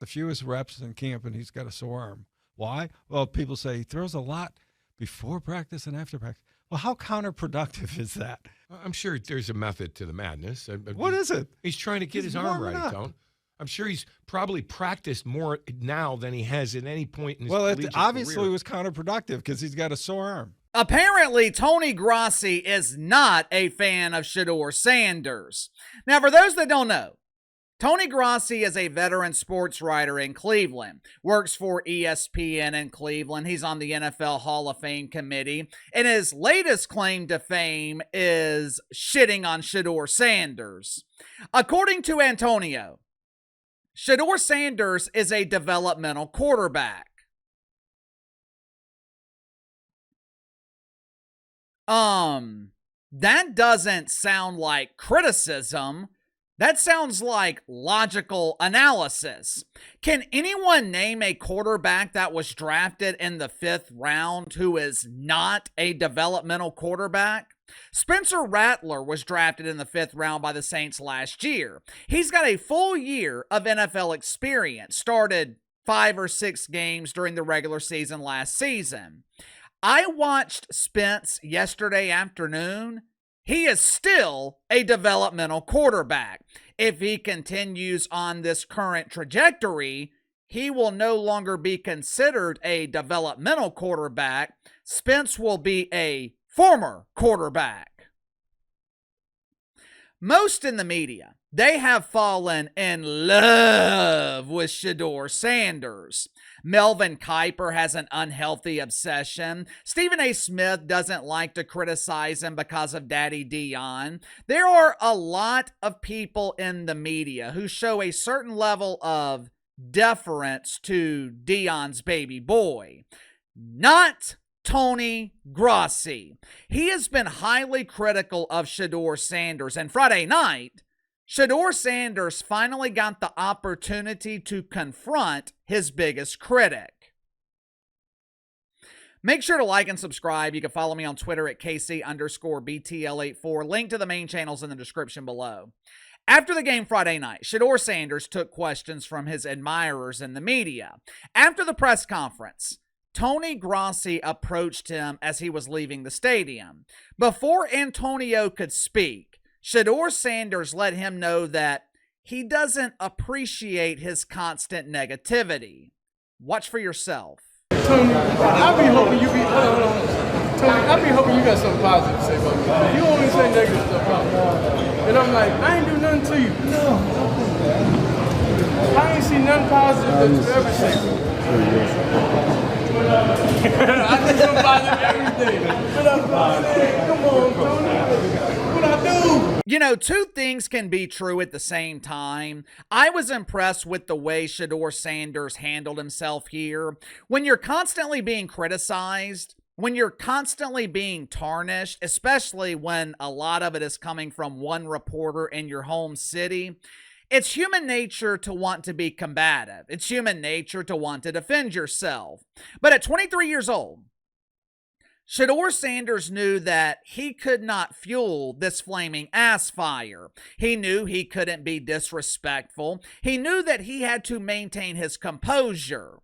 the fewest reps in camp, and he's got a sore arm. Why? Well, people say he throws a lot before practice and after practice. Well, how counterproductive is that? I'm sure there's a method to the madness. What is it? He's trying to get his arm right, Tone. I'm sure he's probably practiced more now than he has at any point in his Well, collegiate it obviously career. was counterproductive because he's got a sore arm. Apparently, Tony Grossi is not a fan of Shedeur Sanders. Now, for those that don't know, Tony Grossi is a veteran sports writer in Cleveland, works for ESPN in Cleveland. He's on the NFL Hall of Fame committee, and his latest claim to fame is shitting on Shedeur Sanders. According to Antonio, Shedeur Sanders is a developmental quarterback. That doesn't sound like criticism. That sounds like logical analysis. Can anyone name a quarterback that was drafted in the 5th round who is not a developmental quarterback? Spencer Rattler was drafted in the 5th round by the Saints last year. He's got a full year of NFL experience, started 5 or 6 games during the regular season last season. I watched Spence yesterday afternoon. He is still a developmental quarterback. If he continues on this current trajectory, he will no longer be considered a developmental quarterback. Spence will be a former quarterback. Most in the media, they have fallen in love with Shedeur Sanders. Melvin Kiper has an unhealthy obsession. Stephen A. Smith doesn't like to criticize him because of Daddy Dion. There are a lot of people in the media who show a certain level of deference to Dion's baby boy. Not Tony Grossi. He has been highly critical of Shedeur Sanders, and Friday night, Shedeur Sanders finally got the opportunity to confront his biggest critic. Make sure to like and subscribe. You can follow me on Twitter at KC_BTL84. Link to the main channels in the description below. After the game Friday night, Shedeur Sanders took questions from his admirers in the media. After the press conference, Tony Grossi approached him as he was leaving the stadium. Before Antonio could speak, Shedeur Sanders let him know that he doesn't appreciate his constant negativity. Watch for yourself. Tony, I be hoping you be, hold on. Tony, I be hoping you got something positive to say about me. You only say negative stuff about me. And I'm like, I ain't do nothing to you. No. I ain't see nothing positive that you ever say. I think something positive every day. But I'm saying, come on, Tony. What I do? You know, two things can be true at the same time. I was impressed with the way Shedeur Sanders handled himself here. When you're constantly being criticized, when you're constantly being tarnished, especially when a lot of it is coming from one reporter in your home city, it's human nature to want to be combative. It's human nature to want to defend yourself. But at 23 years old, Shedeur Sanders knew that he could not fuel this flaming ass fire. He knew he couldn't be disrespectful. He knew that he had to maintain his composure.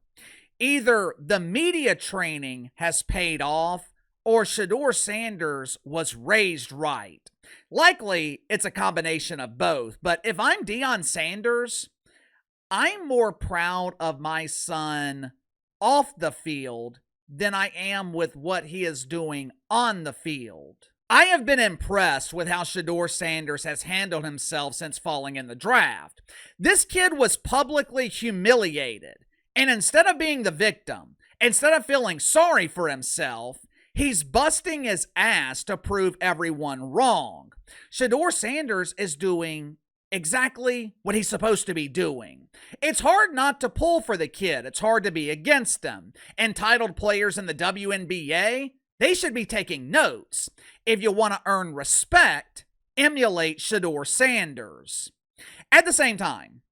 Either the media training has paid off or Shedeur Sanders was raised right. Likely, it's a combination of both. But if I'm Deion Sanders, I'm more proud of my son off the field than I am with what he is doing on the field. I have been impressed with how Shedeur Sanders has handled himself since falling in the draft. This kid was publicly humiliated, and instead of being the victim, instead of feeling sorry for himself, he's busting his ass to prove everyone wrong. Shedeur Sanders is doing exactly what he's supposed to be doing. It's hard not to pull for the kid. It's hard to be against them. Entitled players in the WNBA, they should be taking notes. If you want to earn respect, emulate Shedeur Sanders. At the same time,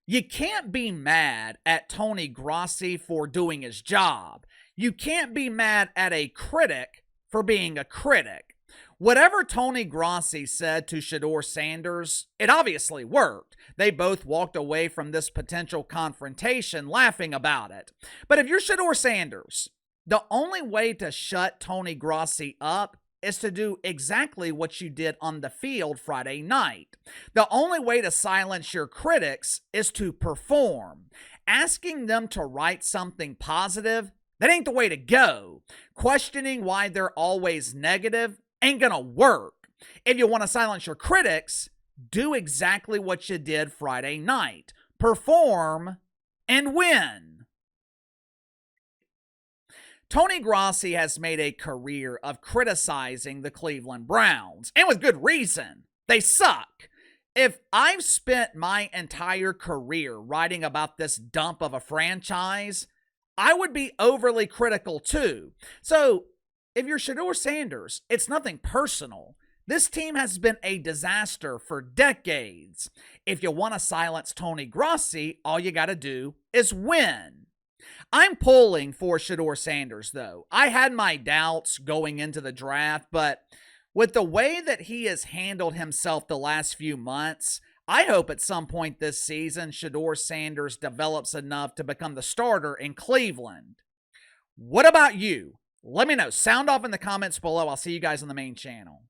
you can't be mad at Tony Grossi for doing his job. You can't be mad at a critic for being a critic. Whatever Tony Grossi said to Shedeur Sanders, it obviously worked. They both walked away from this potential confrontation laughing about it. But if you're Shedeur Sanders, the only way to shut Tony Grossi up is to do exactly what you did on the field Friday night. The only way to silence your critics is to perform. Asking them to write something positive, that ain't the way to go. Questioning why they're always negative ain't gonna work. If you want to silence your critics, do exactly what you did Friday night. Perform and win. Tony Grossi has made a career of criticizing the Cleveland Browns, and with good reason. They suck. If I've spent my entire career writing about this dump of a franchise, I would be overly critical too. So, if you're Shedeur Sanders, it's nothing personal. This team has been a disaster for decades. If you want to silence Tony Grossi, all you got to do is win. I'm pulling for Shedeur Sanders, though. I had my doubts going into the draft, but with the way that he has handled himself the last few months, I hope at some point this season Shedeur Sanders develops enough to become the starter in Cleveland. What about you? Let me know. Sound off in the comments below. I'll see you guys on the main channel.